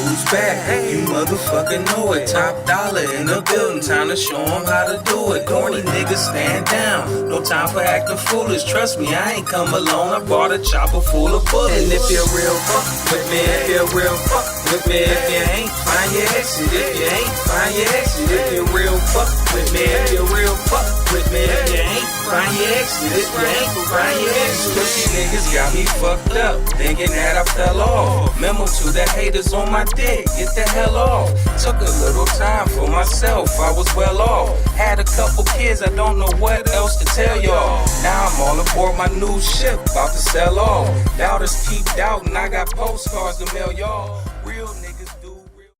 who's back? You motherfucking know it. Top dollar in the building, time to show them how to do it. Corny niggas stand down, no time for acting foolish. Trust me, I ain't come alone, I brought a chopper full of bullets. And if you're real, fuck with me. If you're real, fuck with me. If you ain't, find your exit. If you ain't, find your exit. If you're real, fuck with me. If you're real, fuck with me. If you ain't, find your exit. If you ain't, find your exit. Pussy niggas got me fucked up, thinking that I fell off. Memo to the haters on my dick, get the hell off. Took a little time for myself, I was well off. Had a couple kids, I don't know what else to tell y'all. Now I'm all aboard my new ship, about to sell off. Doubters keep doubting, I got postcards to mail y'all. Real niggas do real.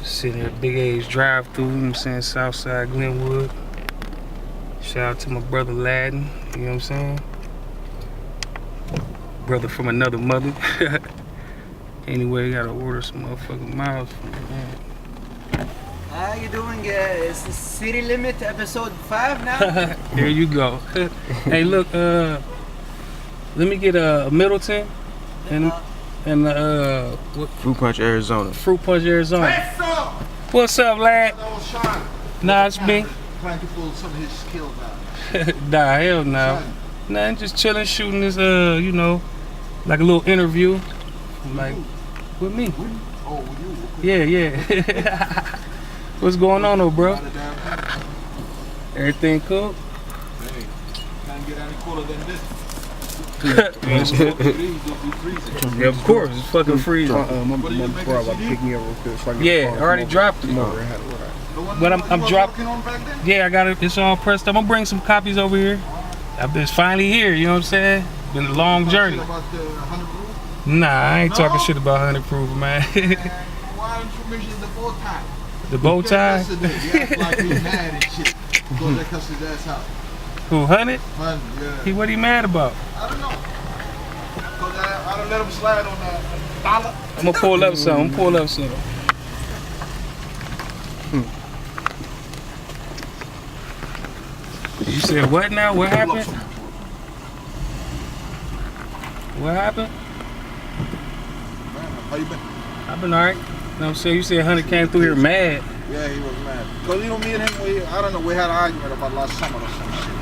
Sitting at Big A's drive-thru, you know what I'm saying, Southside Glenwood. Shout out to my brother Ladden, you know what I'm saying? Brother from another mother. Anyway, gotta order some motherfucking miles from me, man. How you doing? It's the City Limit episode 5 now? Here you go. Hey, look, let me get a Middleton and what? Fruit Punch, Arizona. Fruit Punch, Arizona. What's up, lad? Nah, it's me. Trying to pull some of his skills out. Nah, hell no. Nah, just chilling, shooting this, you know, like a little interview. Like, with me. Oh, with you? Yeah. What's going on, though, bro? Everything cool? Hey, can't get any cooler than this. Yeah, of course, it's fucking freezing. My bro about to pick me up real quick. So Yeah, I already dropped it. But I'm dropping. Yeah, I got it. It's all pressed up. I'm gonna bring some copies over here. It's finally here. You know what I'm saying? Been a long journey. Nah, I ain't talking shit about 100 proof, man. Why don't you mention the bow tie? The bow tie? Yeah, like he's mad and shit. Go that cuss his ass out. Who, 100? 100, yeah. What he mad about? I don't know. Cause I don't let him slide on that dollar. I'm gonna pull up some. You said what now? What happened? What happened? How you been? I've been alright. You know what I'm saying? You said 100 came through here mad. Yeah, he was mad. Cause you know me and him, I don't know, we had an argument about last summer or some shit.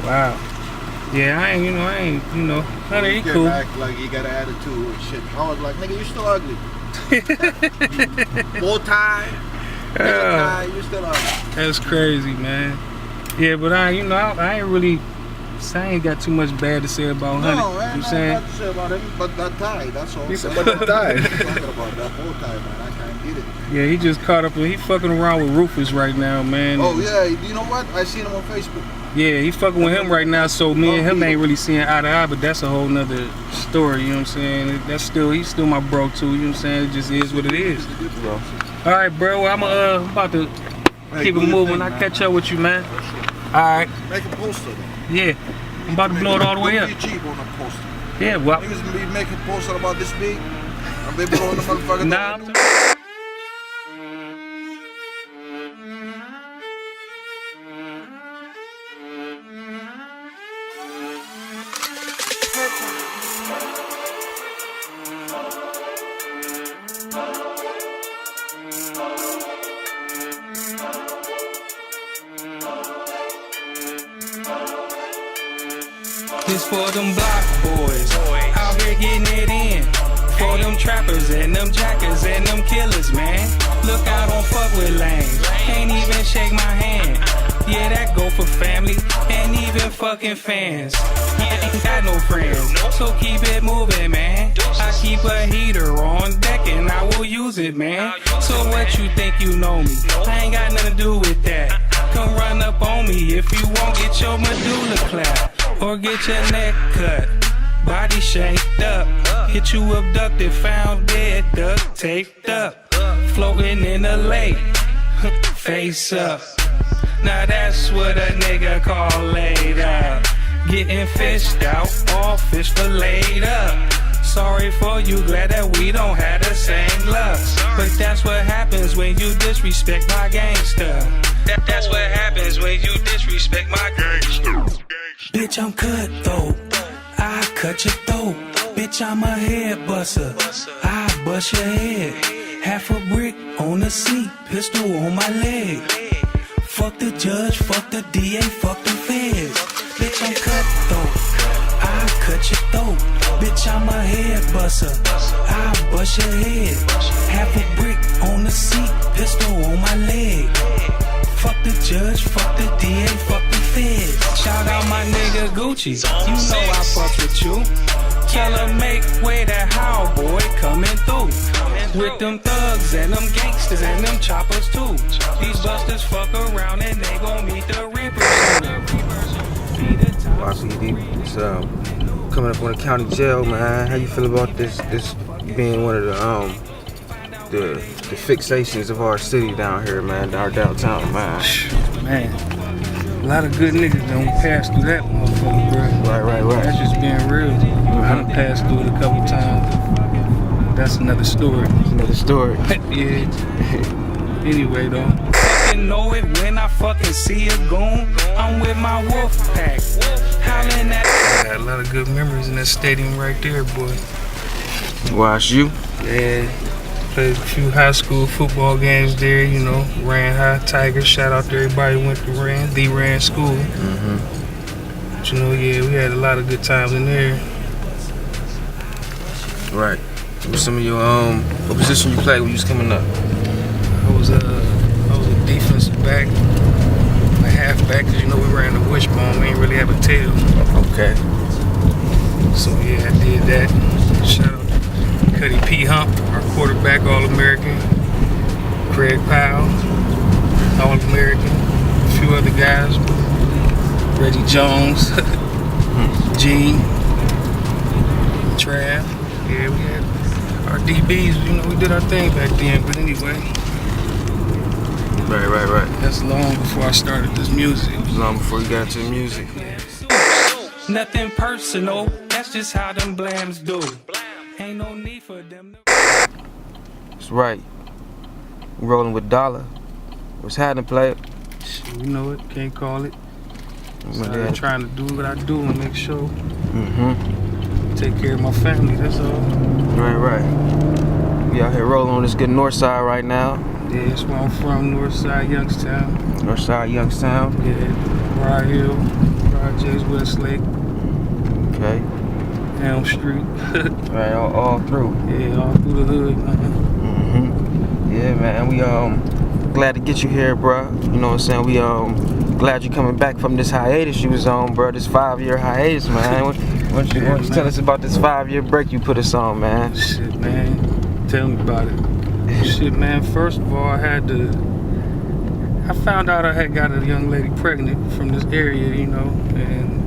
Wow. Yeah, I ain't, 100, he cool. Act like he got an attitude and shit. I was like, nigga, you still ugly. Bow tie, tie, you still ugly. That's crazy, man. Yeah, but I ain't really, I ain't got too much bad to say about 100. No, man, you saying? I got to say about him, but that tie, that's all. He said, but that tie. I'm talking about that bow tie, man. I can't get it. Yeah, he just caught up. He fucking around with Rufus right now, man. Oh, yeah, you know what? I seen him on Facebook. Yeah, he fucking with him right now, so me and him ain't really seeing eye to eye, but that's a whole nother story, you know what I'm saying? He's still my bro too, you know what I'm saying? It just is what it is. Alright, bro, well, I'm about to keep it moving. I'll catch up with you, man. Alright. Make a poster. Yeah, I'm about to blow it all the way up. Don't be cheap on a poster. Yeah, well. Niggas be making posters about this big, and they blowing the motherfucker. Nah, this for them block boys, out here getting it in. For them trappers and them jackers and them killers, man. Look out, don't fuck with lanes. Can't even shake my hand. Yeah, that go for family and even fucking fans. Ain't got no friends, so keep it moving, man. I keep a heater on deck and I will use it, man. So what you think you know me? I ain't got nothing to do with that. Come run up on me if you won't get your medulla clap. Or get your neck cut, body shaped up. Get you abducted, found dead, duct taped up. Floating in the lake, face up. Now that's what a nigga call laid up. Getting fished out, all fish filleted up. Sorry for you, glad that we don't have the same lust. But that's what happens when you disrespect my gangster. That's what happens when you disrespect my gangster. Bitch, I'm cutthroat. cut your throat. Bitch, I'm a head buster. I bust your head. Half a brick on the seat, pistol on my leg. Fuck the judge, fuck the DA, fuck the feds. Bitch, I'm cutthroat. I cut your throat. Bitch, I'm a head buster. I bust your head. Half a brick on the seat, pistol on my leg. Fuck the judge, fuck the DA, fuck the feds. Shout out my nigga Gucci. You know I fuck with you. Tell her make way that how boy coming through. With them thugs and them gangsters and them choppers too. These busters fuck around and they gon' meet the Reapers. YPD, it's coming up on the county jail, man. How you feel about this being one of the fixations of our city down here, man, our downtown, man? Man, a lot of good niggas don't pass through that motherfucker, bro. Right. That's just being real. I done passed through it a couple times. That's another story. Yeah. Anyway, though. Fucking know it when I fucking see a goon. I'm with my wolf pack. Howling at. I got a lot of good memories in that stadium right there, boy. Watch you? Yeah. Played a few high school football games there, you know. Ran high, Tigers. Shout out to everybody who went to Ran school. But you know, yeah, we had a lot of good times in there. Right. What's some of your what position you played when you was coming up? I was a defensive back, a halfback, cause you know we ran the wishbone. We ain't really have a tail. Okay. So yeah, I did that. Shout out to Cuddy P. Hump, our quarterback, All-American. Craig Powell, All-American. A few other guys. Reggie Jones, G, Trav. Yeah, we had our DBs, you know, we did our thing back then, but anyway. Right. That's long before I started this music. Long before you got into the music. Nothing personal, that's just how them blams do. Ain't no need for them to... That's right. We rolling with Dollah. What's happening, player? Shit, you know it, can't call it. So I'm trying to do what I do and make sure. Take care of my family, that's all. Right. We out here rolling on this good north side right now. Yeah, that's where I'm from, north side, Youngstown. North side, Youngstown. Yeah, Rye Hill, Projects, Westlake. Okay. Elm Street. Right, all through. Yeah, all through the hood, man. Yeah, man, we glad to get you here, bro. You know what I'm saying? We glad you coming back from this hiatus you was on, bro. This 5-year hiatus, man. Why don't you tell us about this 5-year break you put us on, man? Shit, man. Tell me about it. Shit, man. First of all, I found out I had got a young lady pregnant from this area, you know, and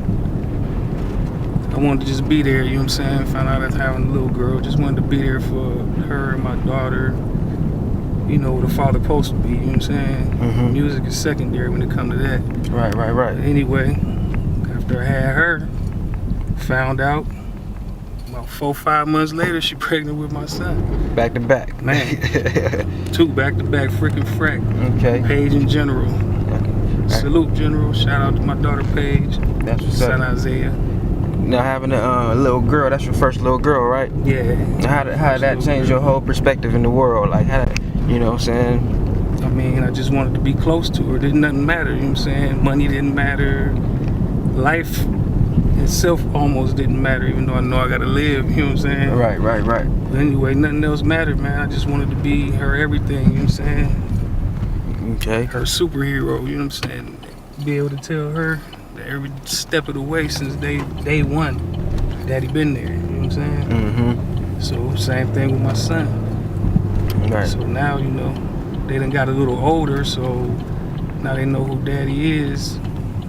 I wanted to just be there, you know what I'm saying? Found out I was having a little girl. Just wanted to be there for her and my daughter. You know what a father supposed to be, you know what I'm saying? Music is secondary when it comes to that. Right. But anyway, after I had her, found out about 4 or 5 months later she pregnant with my son. Back to back. Man. 2 back-to-back freaking frack. Okay. Paige and General. Salute General. Shout out to my daughter Paige. That's what's son up. Isaiah. Now having a little girl, that's your first little girl, right? Yeah. How did that change your whole perspective in the world? Like, you know what I'm saying? I mean, I just wanted to be close to her. Didn't nothing matter, you know what I'm saying? Money didn't matter. Life itself almost didn't matter, even though I know I gotta live, you know what I'm saying? Right. But anyway, nothing else mattered, man. I just wanted to be her everything, you know what I'm saying? Okay. Her superhero, you know what I'm saying? Be able to tell her that every step of the way since day one, Daddy been there, you know what I'm saying? So same thing with my son. Right. So now, you know, they done got a little older, so now they know who Daddy is.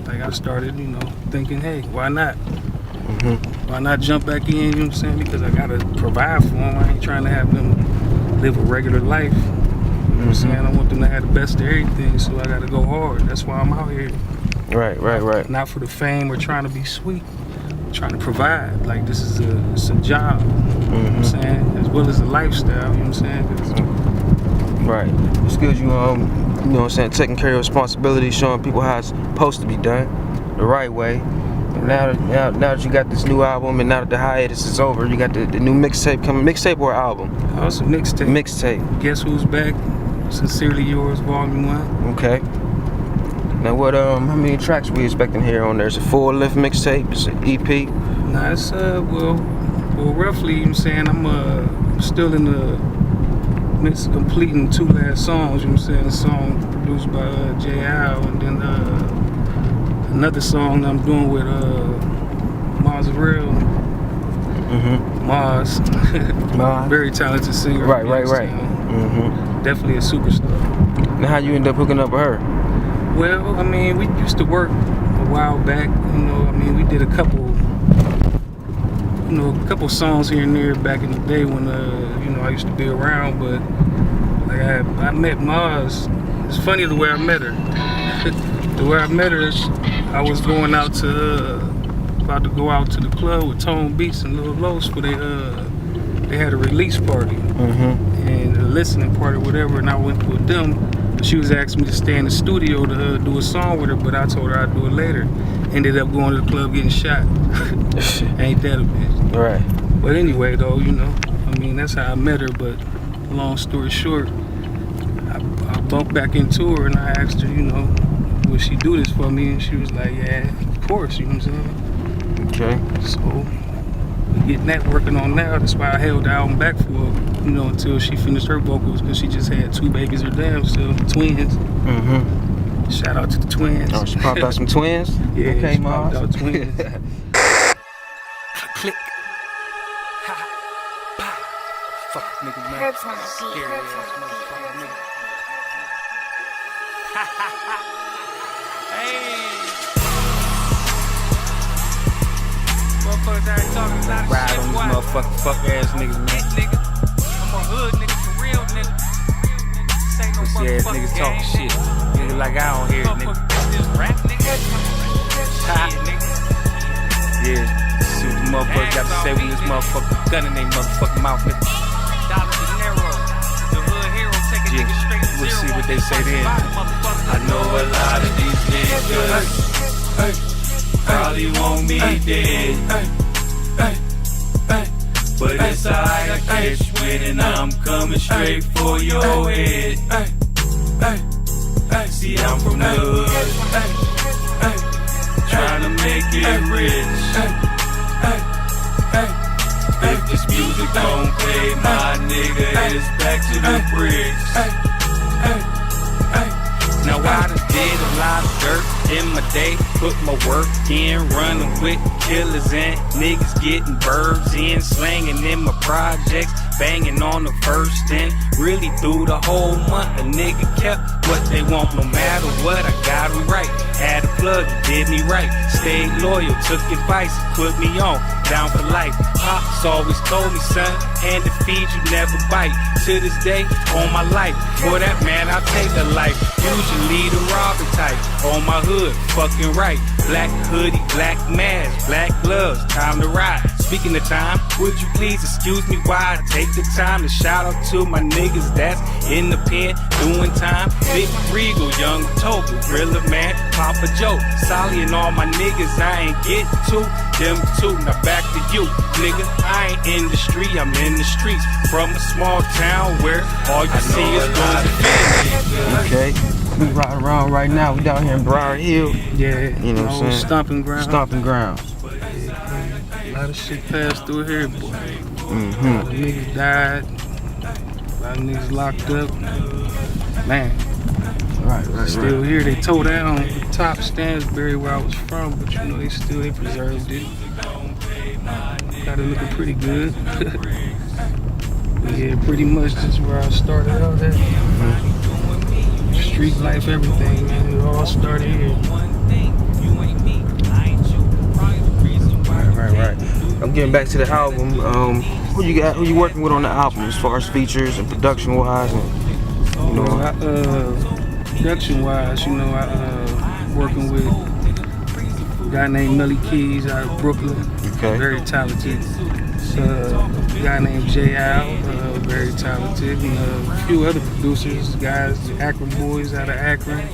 Like I started, you know, thinking, hey, why not? Why not jump back in, you know what I'm saying? Because I gotta provide for them. I ain't trying to have them live a regular life. You know what I'm saying? I want them to have the best of everything, so I gotta go hard. That's why I'm out here. Right. Not for the fame or trying to be sweet. I'm trying to provide. Like this is it's a job. You know what I'm saying? As well as a lifestyle, you know what I'm saying? Right. It's good you know what I'm saying, taking care of responsibility, showing people how it's supposed to be done, the right way. Now that you got this new album and now that the hiatus is over, you got the new mixtape coming. Mixtape or album? Also mixtape. Mixtape. Guess Who's Back? Sincerely Yours, Vol.1. Okay. Now what? How many tracks we expecting here on there? Is it full length mixtape? Is it EP? Nah, it's well, roughly. You know what I'm saying, I'm still in the midst of completing 2 last songs. You know what I'm saying, a song produced by J. Al, and then another song I'm doing with Mozzarella. Maz. Very talented singer. Right. Definitely a superstar. Now how you end up hooking up with her? Well, I mean, we used to work a while back. You know, I mean, we did a couple songs here and there back in the day when you know, I used to be around. But like I met Maz. It's funny the way I met her. The way I met her, I was going out to about to go out to the club with Tone Beats and Lil Los for they had a release party and a listening party or whatever, and I went with them. She was asking me to stay in the studio to do a song with her, but I told her I'd do it later. Ended up going to the club getting shot. Ain't that a bitch? Right. But anyway, though, you know, I mean, that's how I met her. But long story short, I bumped back into her and I asked her, you know, would she do this for me? And she was like, yeah, of course, you know what I'm saying? Okay. So we're getting that working on now. That's why I held the album back for, you know, until she finished her vocals, because she just had 2 babies her damn self, twins. Shout out to the twins. Oh, she popped out some twins? Yeah, okay, she popped out twins. Click. Fuck nigga, man. Scary ass motherfucker, nigga. Hey. Motherfuckers already talking a lot of Ride shit. on these Why? motherfucking fuck ass niggas, man. Nigga. I'm a hood nigga for real, nigga. This ain't no Pussy ass motherfucking niggas talking game, shit. Nigga like I don't hear it, nigga. Motherfucker, this rap nigga. Shit, nigga. Yeah. See what the motherfuckers got to say when this motherfucking gun in their motherfucking mouth, nigga. Dollah Denerro, the hood hero, take a nigga straight to We'll zero. see what they say then. I know a lot of these niggas probably want me dead. But it's alright, I catch wind and I'm coming straight for your head. See, I'm from the hood, trying to make it rich. If this music don't play, my nigga, it's back to the bricks. Now I done did a lot of dirt in my day, put my work in, running with killers and niggas getting birds in, slanging in my projects, banging on the first and really through the whole month a nigga kept what they want no matter what. I got them right, had a plug, did me right, stayed loyal, took advice, put me on, down for life. Pops always told me, son, hand to feed you never bite. To this day, on my life, for that man I'll take a life. Usually the robber type, on my hood, fucking right. Black hoodie, black mask, black gloves, time to ride. Speaking of time, would you please excuse me while I take the time to shout out to my niggas that's in the pen doing time. Big Regal, Young Toby, Gorilla Man, Papa Joe, Solly and all my niggas I ain't get to them too. Now back to you, nigga. I ain't in the street, I'm in the streets. From a small town where all you see is guns. Okay. We riding around right now. We down here in Briar Hill. Yeah, You know what I'm saying? Stomping ground. Stomping ground. A lot of shit passed through here, boy. A lot of niggas died. A lot of niggas locked up. Man, Right. still here. They tore down the top Stansbury where I was from, but you know they preserved it. Got it looking pretty good. Yeah, pretty much just where I started out at. Street life, everything, man. It all started here. Right. I'm getting back to the album. Who you working with on the album as far as features and production wise, and you know? Production wise, you know, I working with a guy named Melly Keys out of Brooklyn. Okay. Very talented. A guy named J. Al, very talented. And a few other producers, guys, Akron boys out of Akron.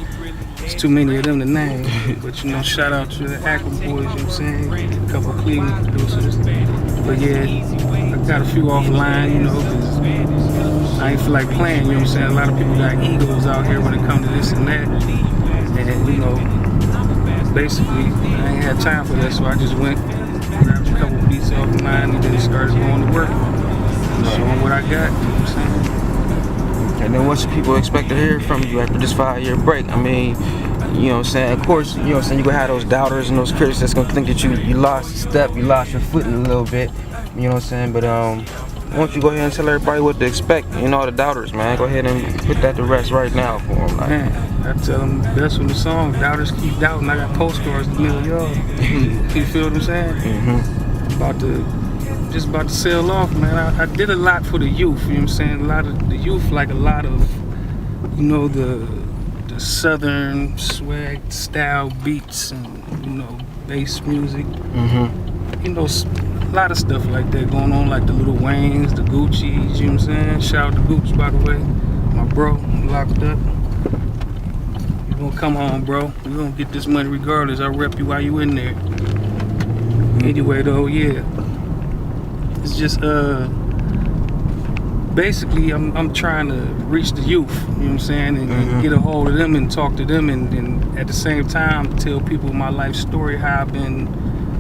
There's too many of them to name. But you know, shout out to the Akron boys, you know what I'm saying? A couple of Cleveland producers. But yeah, I got a few offline, you know, cause I ain't feel like playing, you know what I'm saying? A lot of people got egos out here when it comes to this and that. And you know, basically, I ain't had time for that, so I just went, grabbed a couple beats off of mine, and then started going to work. Showing what I got, you know what I'm saying? And then what should people expect to hear from you after this 5-year break? I mean, you know what I'm saying? Of course, you know what I'm saying, you gonna have those doubters and those critics that's gonna think that you lost a step, you lost your footing a little bit, you know what I'm saying? But why don't you go ahead and tell everybody what to expect, you know, the doubters, man. Go ahead and put that to rest right now for them. Like. Man, I tell them that's from the song, doubters keep doubting. I got postcards to mail y'all. You feel what I'm saying? Mm-hmm. Just about to sail off, man. I did a lot for the youth, you know what I'm saying? A lot of the youth, like a lot of, you know, the southern swag style beats and, you know, bass music. Mm-hmm. You know, a lot of stuff like that going on, like the Lil Waynes, the Gucci's, you know what I'm saying? Shout out to Gooch, by the way. My bro, locked up. You gonna come home, bro. You gonna get this money regardless. I'll rep you while you in there. Anyway, though, yeah. It's just, basically, I'm trying to reach the youth, you know what I'm saying, and get a hold of them and talk to them, and at the same time tell people my life story, how I've been,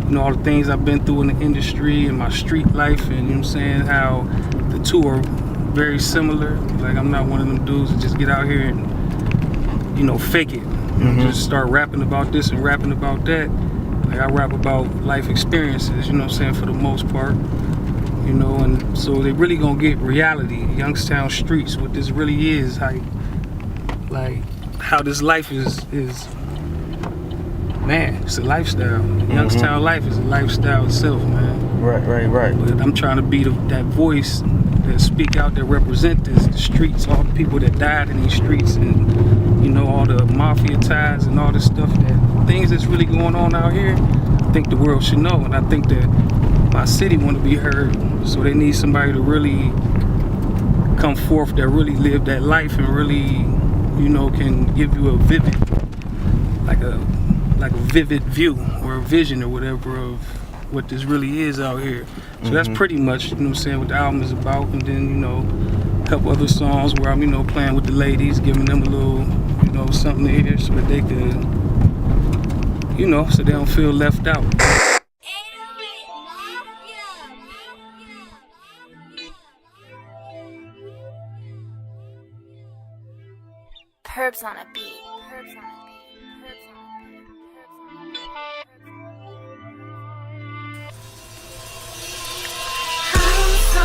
you know, all the things I've been through in the industry and my street life, and you know what I'm saying, how the two are very similar. Like, I'm not one of them dudes that just get out here and, you know, fake it. You know, just start rapping about this and rapping about that. Like, I rap about life experiences, you know what I'm saying, for the most part. You know, and so they really gonna get reality, Youngstown streets, what this really is, like how this life is, man, it's a lifestyle. Youngstown life is a lifestyle itself, man. Right. But I'm trying to be that voice that speak out, that represent this, the streets, all the people that died in these streets, and you know, all the mafia ties and all this stuff, that things that's really going on out here, I think the world should know, and I think that my city want to be heard, so they need somebody to really come forth that really live that life and really, you know, can give you a vivid, like a vivid view or a vision or whatever of what this really is out here. So that's pretty much, you know what I'm saying, what the album is about. And then, you know, a couple other songs where I'm, you know, playing with the ladies, giving them a little, you know, something to hear so that they could, you know, so they don't feel left out. Herbs on a beat. I'm so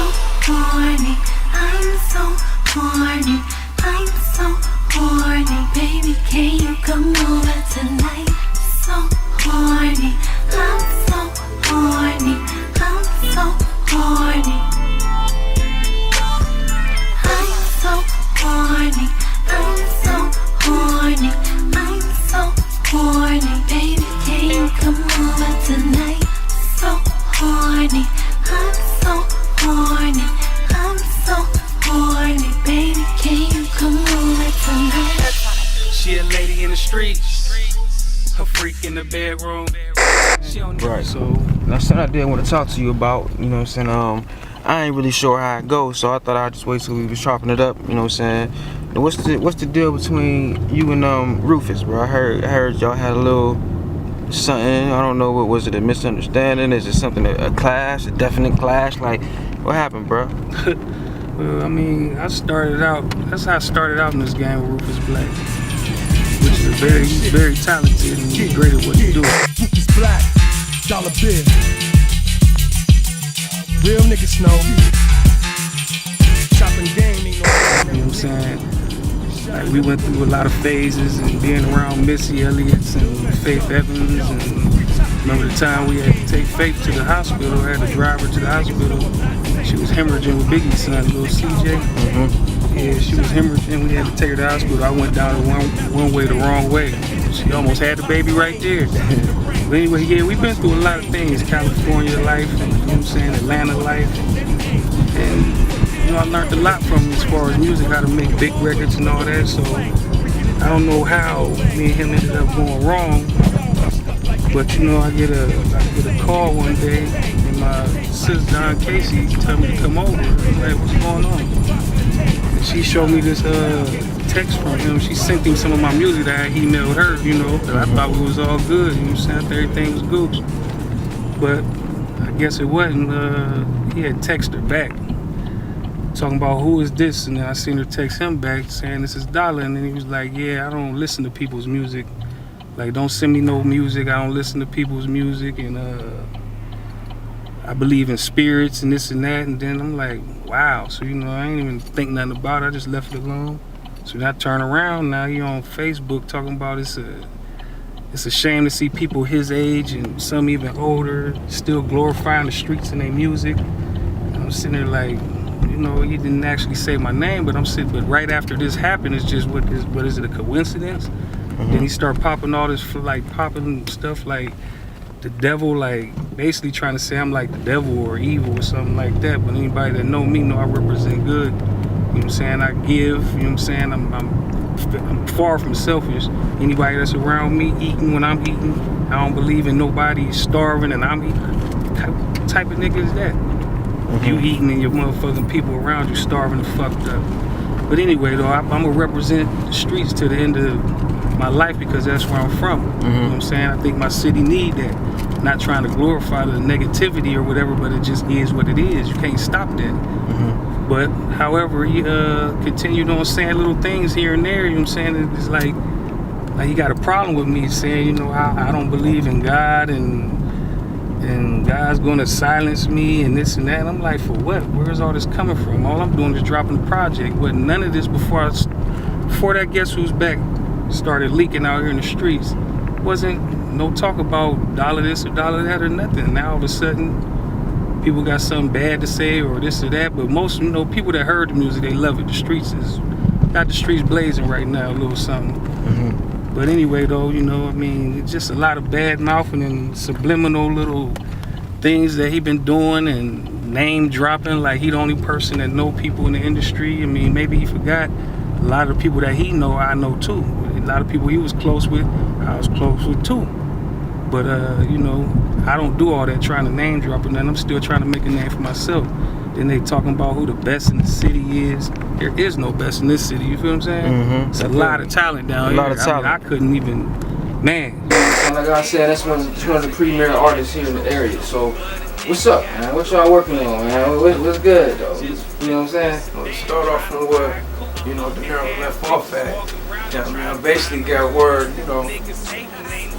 horny, baby, can you come over tonight? So horny, I'm so horny, I'm so horny. I'm so horny, baby, can you come over tonight? So horny, I'm so horny, baby, can you come over tonight? She a lady in the streets, a freak in the bedroom. Right. So that's something I did want to talk to you about. You know what I'm saying? I ain't really sure how it goes, so I thought I'd just wait till we was chopping it up. You know what I'm saying? What's the deal between you and Rufus, bro? I heard y'all had a little something. I don't know, what was it? A misunderstanding? Is it something, a clash, a definite clash? Like, what happened, bro? Well, I mean, that's how I started out in this game with Rufus BLAQ, which is very talented and he's great at what he do. Rufus BLAQ, dollar bill. Real niggas know. Chopping game ain't no. You know what I'm saying? Like, we went through a lot of phases and being around Missy Elliott's and Faith Evans, and remember the time we had to take Faith to the hospital, I had to drive her to the hospital. She was hemorrhaging with Biggie's son, little CJ. Yeah, she was hemorrhaging, we had to take her to the hospital. I went down one way the wrong way. She almost had the baby right there. But anyway, yeah, we've been through a lot of things, California life, and, you know what I'm saying, Atlanta life. And you know, I learned a lot from him as far as music, how to make big records and all that. So I don't know how me and him ended up going wrong, but you know, I get a call one day, and my sister Don Casey tell me to come over. I'm like, what's going on? And she showed me this text from him. She sent him some of my music that I emailed her, you know, that I thought we was all good, you know what I'm saying? I thought everything was good. But I guess it wasn't. He had texted her back, talking about who is this, and then I seen her text him back saying this is Dollah, and then he was like, yeah, I don't listen to people's music. Like, don't send me no music. I don't listen to people's music, and I believe in spirits and this and that. And then I'm like, wow. So, you know, I ain't even think nothing about it. I just left it alone. So then I turn around, now he on Facebook talking about it's a shame to see people his age and some even older still glorifying the streets and their music. And I'm sitting there like, you know, he didn't actually say my name, but but right after this happened, it's just what is it, a coincidence? Then he started popping all this, like popping stuff like the devil, like basically trying to say I'm like the devil or evil or something like that. But anybody that know me know I represent good. You know what I'm saying? I give, you know what I'm saying? I'm far from selfish. Anybody that's around me eating when I'm eating, I don't believe in nobody starving and I'm eating. What type of nigga is that? You eating and your motherfucking people around you starving and fucked up. But anyway though, I'm gonna represent the streets to the end of my life because that's where I'm from. You know what I'm saying? I think my city need that. Not trying to glorify the negativity or whatever, but it just is what it is. You can't stop that. But however, he continued on saying little things here and there. You know what I'm saying? It's like he got a problem with me saying, you know, I don't believe in God and God's gonna silence me and this and that. And I'm like, for what? Where's all this coming from? All I'm doing is dropping the project. Wasn't none of this before that Guess Who's Back started leaking out here in the streets. Wasn't no talk about Dollah this or Dollah that or nothing. Now all of a sudden people got something bad to say or this or that, but most, you know, people that heard the music, they love it. The streets got the streets blazing right now, a little something. But anyway though, you know, I mean, it's just a lot of bad mouthing and subliminal little things that he been doing and name dropping like he the only person that know people in the industry. I mean, maybe he forgot a lot of the people that he know, I know too. A lot of people he was close with, I was close with too. But you know, I don't do all that trying to name drop and then I'm still trying to make a name for myself. Then they talking about who the best in the city is. There is no best in this city, you feel what I'm saying? It's a lot of talent down here. A lot of talent. I couldn't even, man. Like I said, that's one of the premier artists here in the area. So, what's up, man? What y'all working on, man? What's good, though? You know what I'm saying? Well, to start off from where, you know, Denerro left off at. Yeah, I mean, I basically got word, you know,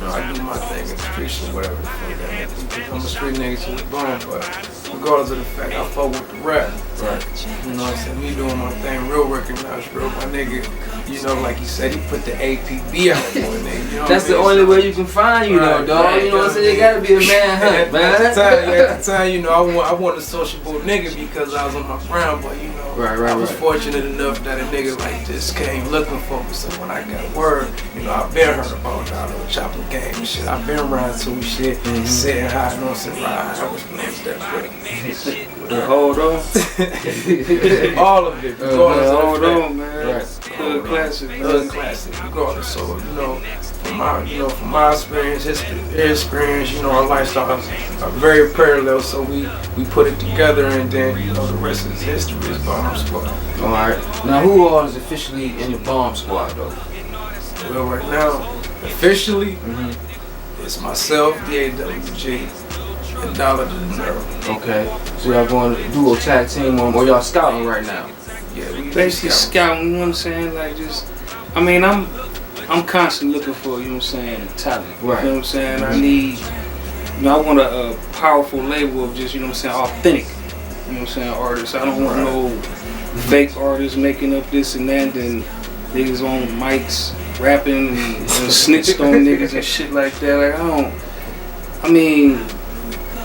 I do my thing in the streets or whatever. I'm a street nigga to the bone, but regardless of the fact, I fuck with the rap. Right. You know what I'm saying? Me doing my thing, real recognized, real. My nigga, you know, like he said, he put the APB out for a nigga. You know that's the only way you can find you, though, dog. Right, you know what I'm saying? You gotta be a manhunt, man. At the time, you know, I want a sociable nigga because I was on my ground, but you know, I was fortunate enough that a nigga like this came looking for me. So when I got word, you know, I've been heard about Dollah, chopping game and shit. I've been around to shit, sitting high, you know what I'm saying? I was that hold on. All of it. Hold on, man. Right. Good classic. Good classic. Regardless. So, you know, from my experience, his experience, you know, our lifestyles are very parallel. So we put it together, and then, you know, the rest is history. Is Bomb Squad. All right. Now, who all is officially in your Bomb Squad, though? Well, right now, officially, it's myself, B.I.G, and Dollah Denerro. Okay. So y'all going to duo tag team on, or y'all scouting right now? Yeah, we basically scouting, you know what I'm saying? Like just, I mean, I'm constantly looking for, you know what I'm saying, talent. Right. You know what I'm saying? I need, you know, I want a powerful label of just, you know what I'm saying, authentic, you know what I'm saying, artists. I don't want no fake artists making up this and that, and niggas on mics rapping and snitched on niggas and shit like that. Like,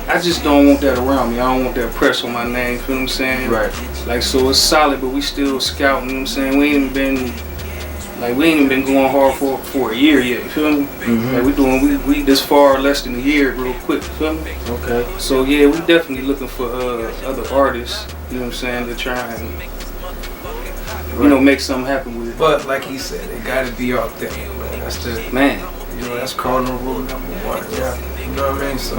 I just don't want that around me. I don't want that press on my name, you know what I'm saying? Right. Like, so it's solid, but we still scouting, you know what I'm saying? We ain't even been going hard for a year yet, you feel me? Like we this far less than a year real quick, you feel me? Okay. So yeah, we definitely looking for other artists, you know what I'm saying, to try and you know, make something happen with it. But like he said, it gotta be authentic, man. That's the Man, you know, that's cardinal rule number one. Yeah, you know what I mean. So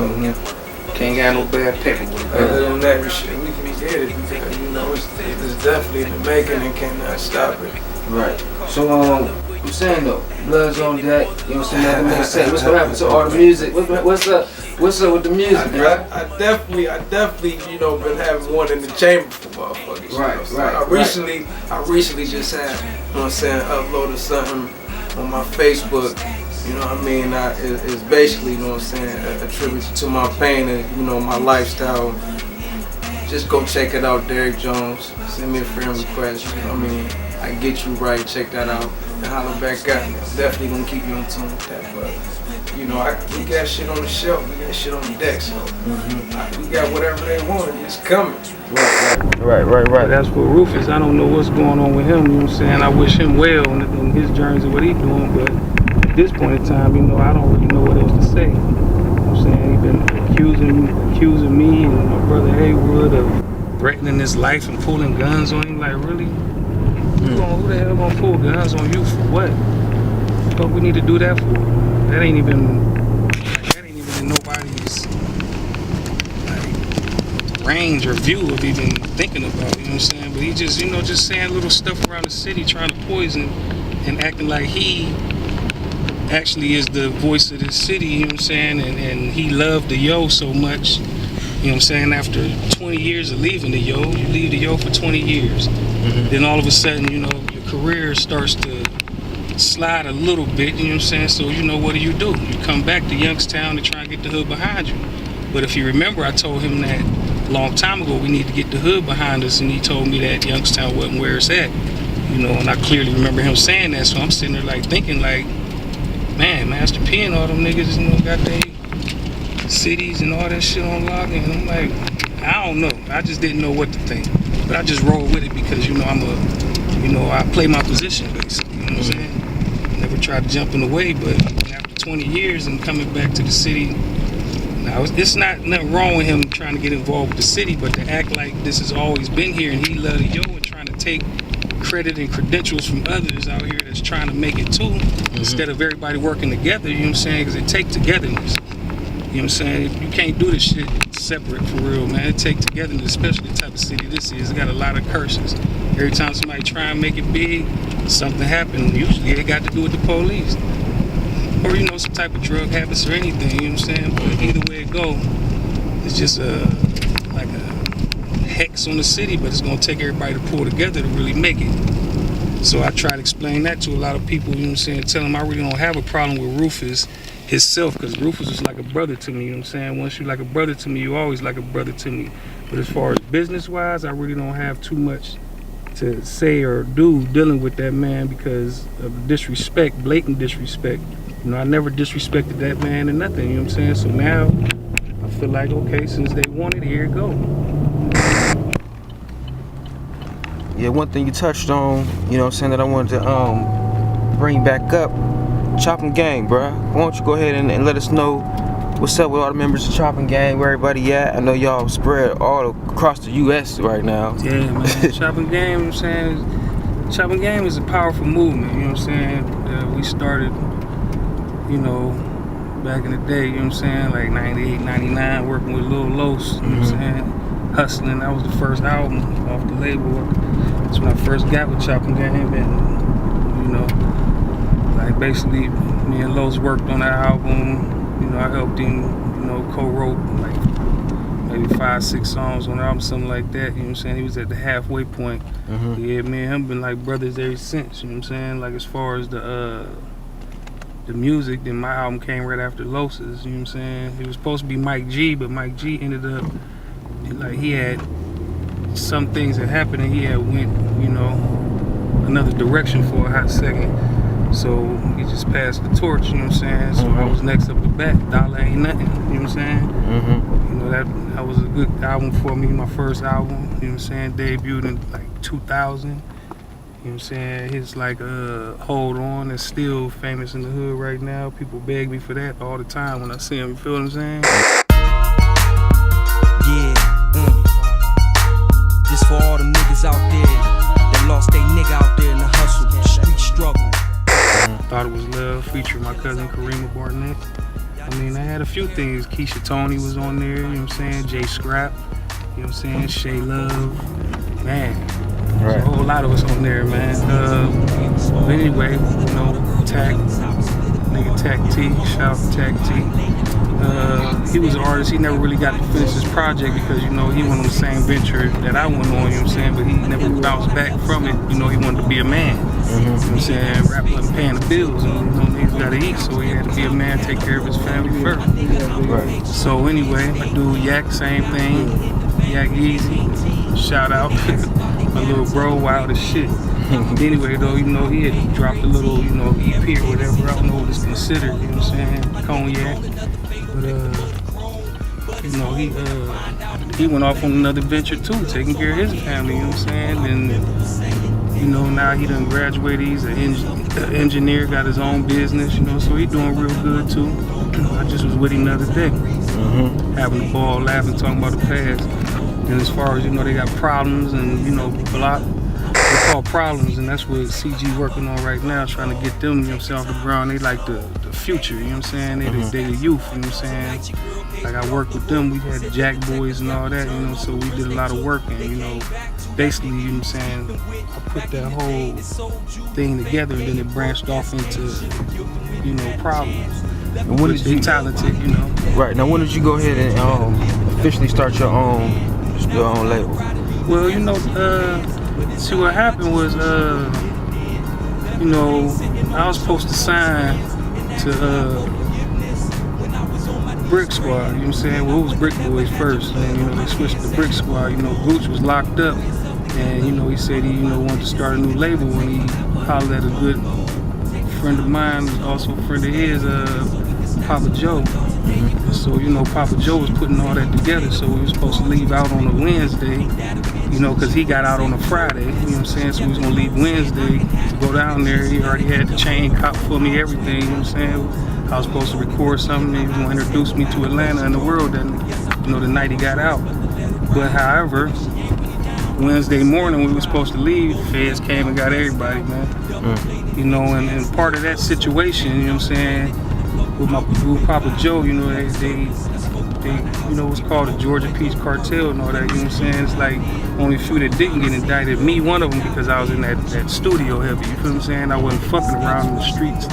can't have no bad paperwork. other than that, we can get it because you know it's definitely in the making and cannot stop it. Right. So I'm saying though, blood's on deck. You know what I'm saying? That say, what's gonna happen to all the music? What's up with the music, bro? I definitely, you know, been having one in the chamber for motherfuckers. Right, you know? right. I recently just had, you know what I'm saying, uploaded something on my Facebook. You know what I mean? It's basically, you know what I'm saying, a tribute to my pain and, you know, my lifestyle. Just go check it out, Derek Jones. Send me a friend request. You know what I mean? I get you right. Check that out and holler back at me. I'm definitely gonna keep you in tune with that. But you know, we got shit on the shelf. We got shit on the deck. So we got whatever they want. It's coming. Right. As for Rufus, I don't know what's going on with him. You know what I'm saying? I wish him well in his journeys and what he's doing, but at this point in time, you know, I don't really know what else to say. You know what I'm saying? He's been accusing me and my brother Haywood of threatening his life and pulling guns on him. Like, really? Who the hell gonna pull guns on you for what? What we need to do that for? That ain't even in nobody's like range or view of even thinking about it, you know what I'm saying? But he just, you know, just saying little stuff around the city, trying to poison and acting like he actually is the voice of the city, you know what I'm saying? And he loved the Yo so much, you know what I'm saying? After 20 years of leaving the Yo, you leave the Yo for 20 years. Then all of a sudden, you know, your career starts to slide a little bit, you know what I'm saying? So, you know, what do? You come back to Youngstown to try and get the hood behind you. But if you remember, I told him that a long time ago we need to get the hood behind us, and he told me that Youngstown wasn't where it's at. You know, and I clearly remember him saying that, so I'm sitting there like thinking like, man, Master P and all them niggas, you know, got their cities and all that shit on lock, and I'm like, I don't know. I just didn't know what to think. But I just roll with it because, you know, I play my position basically, you know what I'm saying? Never tried to jump in the way, but after 20 years and coming back to the city, now it's not nothing wrong with him trying to get involved with the city, but to act like this has always been here and he loved the Yo and trying to take credit and credentials from others out here that's trying to make it too, instead of everybody working together, you know what I'm saying? Because it takes togetherness. You know what I'm saying? You can't do this shit separate for real, man. It takes togetherness, especially the type of city this is. It got a lot of curses. Every time somebody try and make it big, something happens. Usually it got to do with the police. Or, you know, some type of drug habits or anything, you know what I'm saying? But either way it go, it's just like a hex on the city, but it's going to take everybody to pull together to really make it. So I try to explain that to a lot of people, you know what I'm saying? Tell them I really don't have a problem with Rufus himself, because Rufus is like a brother to me, you know what I'm saying? Once you're like a brother to me, you always like a brother to me. But as far as business-wise, I really don't have too much to say or do dealing with that man because of disrespect, blatant disrespect. You know, I never disrespected that man or nothing, you know what I'm saying? So now, I feel like, okay, since they want it, here it go. Yeah, one thing you touched on, you know what I'm saying, that I wanted to bring back up, Chopping Gang, bruh. Why don't you go ahead and let us know what's up with all the members of Chopping Gang, where everybody at? I know y'all spread all across the U.S. right now. Yeah, man. Chopping Gang, you know what I'm saying? Chopping Gang is a powerful movement, you know what I'm saying? We started, you know, back in the day, you know what I'm saying? Like 98, 99, working with Lil Los, you know what I'm saying? Hustling, that was the first album off the label. That's when I first got with Chopping Gang, and, you know, like basically, me and Los worked on that album. You know, I helped him, you know, co-wrote like maybe 5-6 songs on the album, something like that. You know what I'm saying? He was at the halfway point. Yeah, me and him been like brothers ever since. You know what I'm saying? Like as far as the music, then my album came right after Los's. You know what I'm saying? It was supposed to be B.I.G, but B.I.G ended up like he had some things that happened and he had went, you know, another direction for a hot second. So he just passed the torch, you know what I'm saying? So I was next up to bat. Dollah Ain't Nothing, you know what I'm saying? You know, that was a good album for me, my first album, you know what I'm saying? Debuted in like 2000, you know what I'm saying? His like Hold On is still famous in the hood right now. People beg me for that all the time when I see him, you feel what I'm saying? Yeah, this for all them niggas out there that lost they nigga out there in the hustle, street struggle. Thought It Was Love, featuring my cousin Karima Barnett. I mean, I had a few things. Keisha Tony was on there, you know what I'm saying? Jay Scrap, you know what I'm saying? Shay Love, man. There's a whole lot of us on there, man. But anyway, you know, Tac, nigga Tac T, shout out to Tac T. He was an artist. He never really got to finish his project because, you know, he went on the same venture that I went on, you know what I'm saying? But he never bounced back from it. You know, he wanted to be a man. You know what I'm saying? Rap wasn't paying the bills, and, you know, niggas gotta eat, so he had to be a man, take care of his family first. Right. So anyway, my dude Yak, same thing. Yak Easy, shout out. My little bro, wild as shit. Anyway, though, you know, he had dropped a little, you know, EP or whatever. I don't know what it's considered, you know what I'm saying? Cognac. But, you know, he went off on another venture too, taking care of his family, you know what I'm saying? And, you know, now he done graduated. He's an engineer, got his own business, you know, so he doing real good too. I just was with him the other day, having a ball, laughing, talking about the past. And as far as, you know, they got problems and, you know, they call problems, and that's what CG working on right now, trying to get them, you know what I'm saying, off the ground. They like the future, you know what I'm saying? They the youth, you know what I'm saying? Like I worked with them, we had the Jack Boys and all that, you know, so we did a lot of work and, you know, basically, you know what I'm saying, I put that whole thing together and then it branched off into, you know, problems. And when did you talented, you know? Right, now when did you go ahead and officially start your own label? Well, you know, see what happened was, you know, I was supposed to sign to Brick Squad, you know what I'm saying? Well, it was Brick Boys first, and, you know, they switched to Brick Squad. You know, Gooch was locked up, and, you know, he said he, you know, wanted to start a new label, and he hollered at a good friend of mine, also a friend of his, Papa Joe. So, you know, Papa Joe was putting all that together, so we were supposed to leave out on a Wednesday, you know, because he got out on a Friday, you know what I'm saying? So we was going to leave Wednesday to go down there. He already had the chain cop for me, everything, you know what I'm saying? I was supposed to record something. He was going to introduce me to Atlanta and the world, and, you know, the night he got out. But however, Wednesday morning we were supposed to leave, the feds came and got everybody, man. You know, and part of that situation, you know what I'm saying, with Papa Joe, you know, they you know, what's called the Georgia Peace Cartel and all that, you know what I'm saying? It's like only a few that didn't get indicted. Me, one of them, because I was in that studio heavy, you feel what I'm saying? I wasn't fucking around in the streets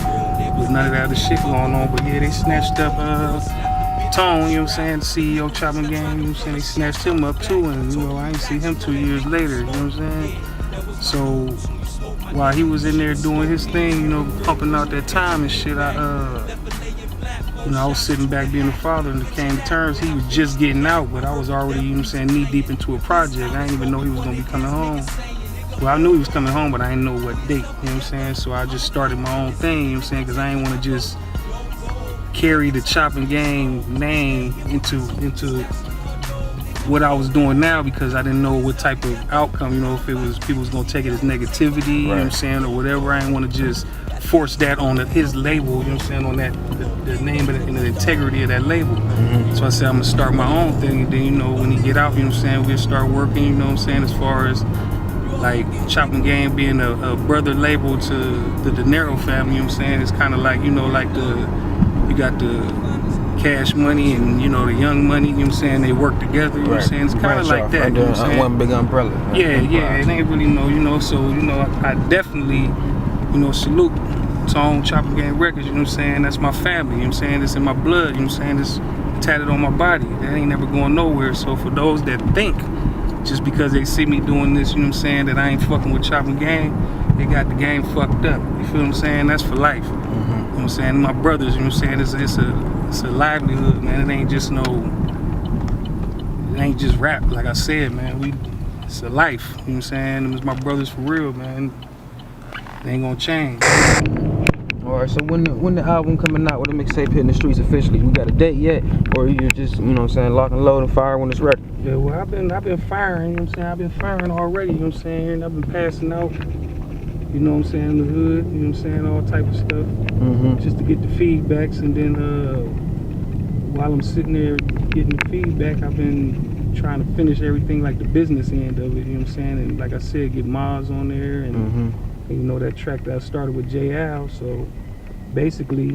with none of that other shit going on. But yeah, they snatched up Tone, you know what I'm saying, the CEO Chopping Gang, you know what I'm saying? They snatched him up too, and, you know, I ain't see him 2 years later, you know what I'm saying? So while he was in there doing his thing, you know, pumping out that time and shit, you know, I was sitting back being a father, and it came to terms. He was just getting out, but I was already, you know what I'm saying, knee deep into a project. I didn't even know he was gonna be coming home. Well, I knew he was coming home, but I didn't know what date, you know what I'm saying? So I just started my own thing, you know what I'm saying, because I didn't want to just carry the Chopping Gang name into what I was doing now, because I didn't know what type of outcome, you know, if it was people was gonna take it as negativity, you know what I'm saying, or whatever. I didn't want to just force that on his label, you know what I'm saying, on that the name and the integrity of that label. So I said I'm gonna start my own thing, and then, you know, when he get out, you know what I'm saying, we'll start working, you know what I'm saying, as far as like Chopping Gang being a brother label to the Denerro family, you know what I'm saying. It's kind of like, you know, like you got the Cash Money and, you know, the Young Money, you know what I'm saying, they work together, you know what I'm saying, it's kind of like that, you know what I'm saying. One big umbrella. Yeah, it ain't really no, you know, so, you know, I definitely, you know, salute Tone, Chopping Gang Records, you know what I'm saying, that's my family, you know what I'm saying, it's in my blood, you know what I'm saying, it's tatted on my body, that ain't never going nowhere. So for those that think, just because they see me doing this, you know what I'm saying, that I ain't fucking with Chopping Gang, they got the game fucked up, you feel what I'm saying, that's for life, you know what I'm saying, my brothers, you know what I'm saying, it's a livelihood, man, it ain't just rap, like I said, man, it's a life, you know what I'm saying, it's my brothers for real, man, they ain't gonna change. Alright, so when the album coming out, when the mixtape hitting the streets officially, we got a date yet, or you just, you know what I'm saying, lock and load and fire when it's ready? Yeah, well, I've been firing, you know what I'm saying, I've been firing already, you know what I'm saying, and I've been passing out, you know what I'm saying, in the hood, you know what I'm saying, all type of stuff, just to get the feedbacks, and then while I'm sitting there getting the feedback, I've been trying to finish everything like the business end of it, you know what I'm saying? And like I said, get Maz on there and, and you know, that track that I started with J Al. So basically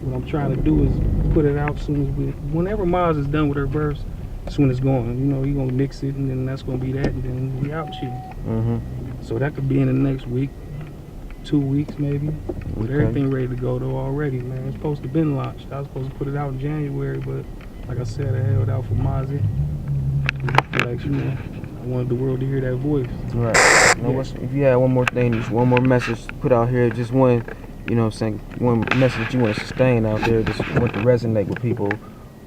what I'm trying to do is put it out soon as whenever Maz is done with her verse, that's when it's going. You know, you're gonna mix it and then that's gonna be that and then we out here. So that could be in the next week, 2 weeks maybe. With everything ready to go though already, man. It's supposed to been launched. I was supposed to put it out in January, but like I said, I held out for Mozzie. Like, you know, I wanted the world to hear that voice. Right. Now, if you had one more thing, just one more message to put out here, just one, you know what I'm saying, one message that you want to sustain out there, just want to resonate with people,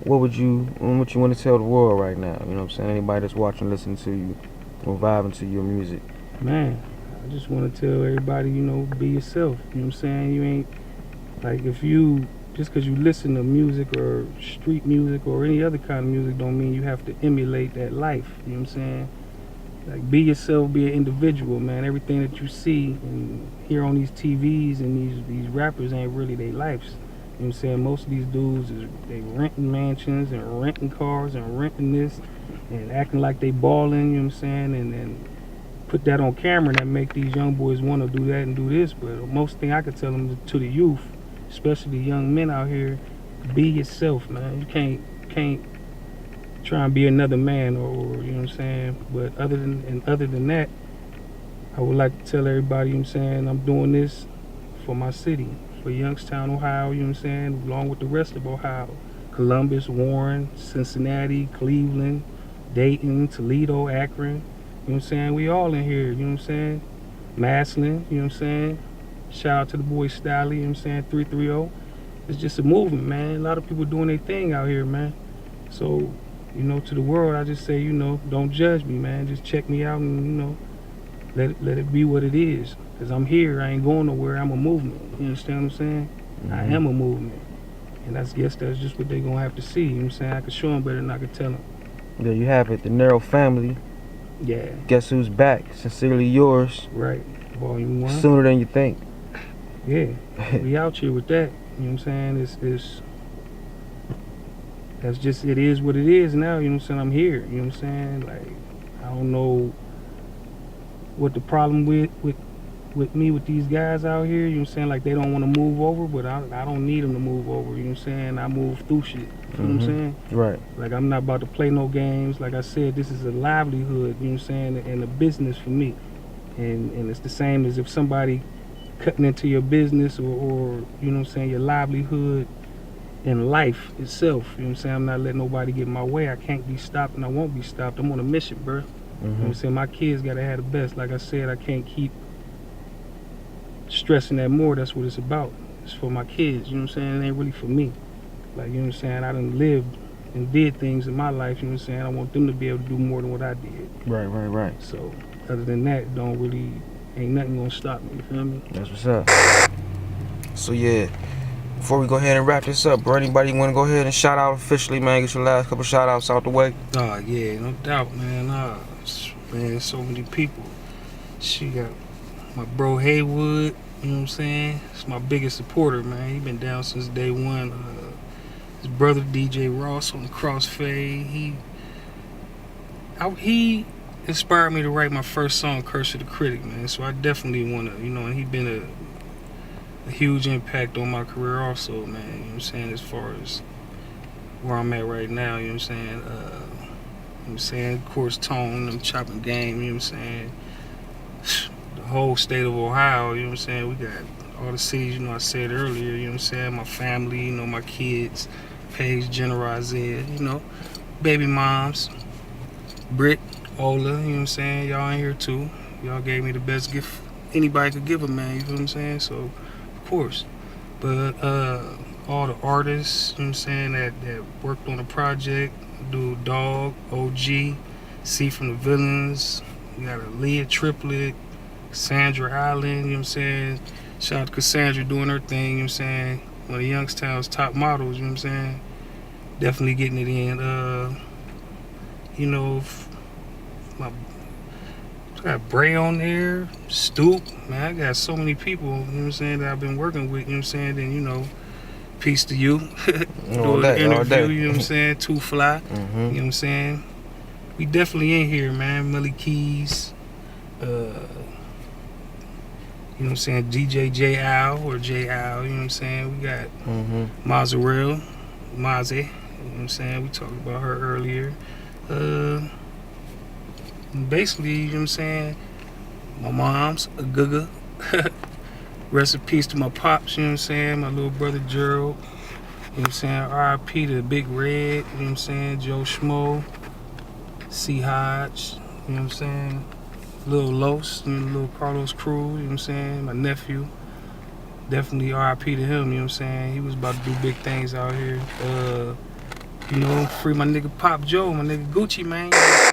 what you want to tell the world right now? You know what I'm saying? Anybody that's watching, listening to you, or vibing to your music. Man, I just want to tell everybody, you know, be yourself. You know what I'm saying? You ain't, like, if you, just because you listen to music or street music or any other kind of music don't mean you have to emulate that life. You know what I'm saying? Like, be yourself, be an individual, man. Everything that you see and hear on these TVs and these rappers ain't really their lives. You know what I'm saying? Most of these dudes, they renting mansions and renting cars and renting this and acting like they balling, you know what I'm saying? And put that on camera and that make these young boys want to do that and do this. But most thing I could tell them to the youth, especially the young men out here, be yourself, man. You can't try and be another man or you know what I'm saying? But other than that, I would like to tell everybody, you know what I'm saying, I'm doing this for my city, for Youngstown, Ohio, you know what I'm saying, along with the rest of Ohio. Columbus, Warren, Cincinnati, Cleveland, Dayton, Toledo, Akron. You know what I'm saying? We all in here, you know what I'm saying? Maslin, you know what I'm saying? Shout out to the boy Styley, you know what I'm saying? 330. It's just a movement, man. A lot of people doing their thing out here, man. So, you know, to the world, I just say, you know, don't judge me, man. Just check me out and, you know, let it be what it is. Because I'm here. I ain't going nowhere. I'm a movement. You understand what I'm saying? I am a movement. And I guess that's just what they're going to have to see. You know what I'm saying? I can show them better than I can tell them. There you have it. The Denerro family. Yeah. Guess who's back? Sincerely yours. Right. Volume 1. Sooner than you think. Yeah. We out here with that. You know what I'm saying? That's just, it is what it is now. You know what I'm saying? I'm here. You know what I'm saying? Like, I don't know what the problem with me with these guys out here. You know what I'm saying? Like, they don't want to move over, but I don't need them to move over. You know what I'm saying? I move through shit. You know what I'm saying? Right. Like, I'm not about to play no games. Like I said, this is a livelihood, you know what I'm saying, and a business for me. And it's the same as if somebody cutting into your business or you know what I'm saying, your livelihood and life itself. You know what I'm saying? I'm not letting nobody get in my way. I can't be stopped and I won't be stopped. I'm on a mission, bro. You know what I'm saying? My kids gotta have the best. Like I said, I can't keep stressing that more. That's what it's about. It's for my kids, you know what I'm saying? It ain't really for me. Like, you know what I'm saying? I done lived and did things in my life, you know what I'm saying? I want them to be able to do more than what I did. Right. So, other than that, ain't nothing gonna stop me, you feel me? That's what's up. So, yeah. Before we go ahead and wrap this up, bro, anybody want to go ahead and shout out officially, man? Get your last couple shout outs out the way. Oh, yeah, no doubt, man. Man, so many people. She got my bro Haywood, you know what I'm saying? It's my biggest supporter, man. He been down since day one. His brother DJ Ross on the Crossfade. He inspired me to write my first song, Curse of the Critic, man. So I definitely want to, you know, and he been a huge impact on my career also, man. You know what I'm saying? As far as where I'm at right now, you know what I'm saying? You know what I'm saying? Of course, Tone, them chopping game, you know what I'm saying? The whole state of Ohio, you know what I'm saying? We got all the cities, you know, I said earlier, you know what I'm saying? My family, you know, my kids, Paige, Jenner, Isaiah, you know, baby moms, Britt, Ola, you know what I'm saying? Y'all in here too. Y'all gave me the best gift anybody could give a man, you feel what I'm saying? So, of course. But all the artists, you know what I'm saying, that worked on the project, dude Dog, OG, C from the Villains, we got a Leah Triplet, Cassandra Allen, you know what I'm saying? Shout out to Cassandra doing her thing, you know what I'm saying? One of Youngstown's top models, you know what I'm saying? Definitely getting it in. You know, I got Bray on there, Stoop, man, I got so many people, you know what I'm saying, that I've been working with, you know what I'm saying? Then, you know, Peace to you. All day, interview, all day. you know what I'm saying? Too fly. You know what I'm saying? We definitely in here, man. Millie Keys. You know what I'm saying? DJ J Al or J Al, you know what I'm saying? We got Mazzarell, Maze, you know what I'm saying? We talked about her earlier. Basically, you know what I'm saying? My mom's a Guga. Rest in peace to my pops, you know what I'm saying? My little brother Gerald. You know what I'm saying? R.I.P. to Big Red, you know what I'm saying? Joe Schmo, C. Hodge, you know what I'm saying? Little Los, you know, little Carlos Cruz, you know what I'm saying? My nephew. Definitely R.I.P. to him, you know what I'm saying? He was about to do big things out here. You know, free my nigga Pop Joe, my nigga Gucci, man. You know what I'm saying?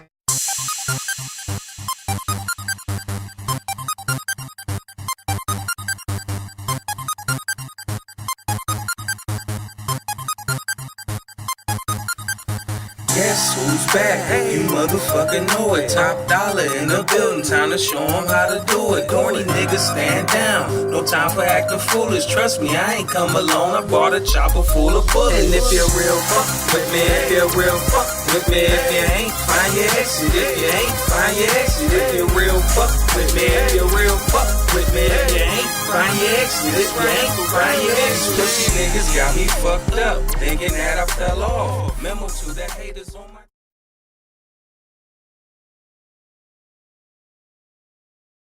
Guess who's back? You motherfucking know it. Top dollar in the building, time to show them how to do it. Corny niggas stand down, no time for acting foolish. Trust me, I ain't come alone, I brought a chopper full of bullets. And if you're real, fuck with me. If you're real, fuck with me. If you ain't, find your exit. If you ain't, find your exit. If you're real, fuck with me. If you're real, fuck with me. If you ain't, find your exit. If you ain't, find your exit. Pussy niggas got me fucked up, thinking that I fell off. Memo to the haters on my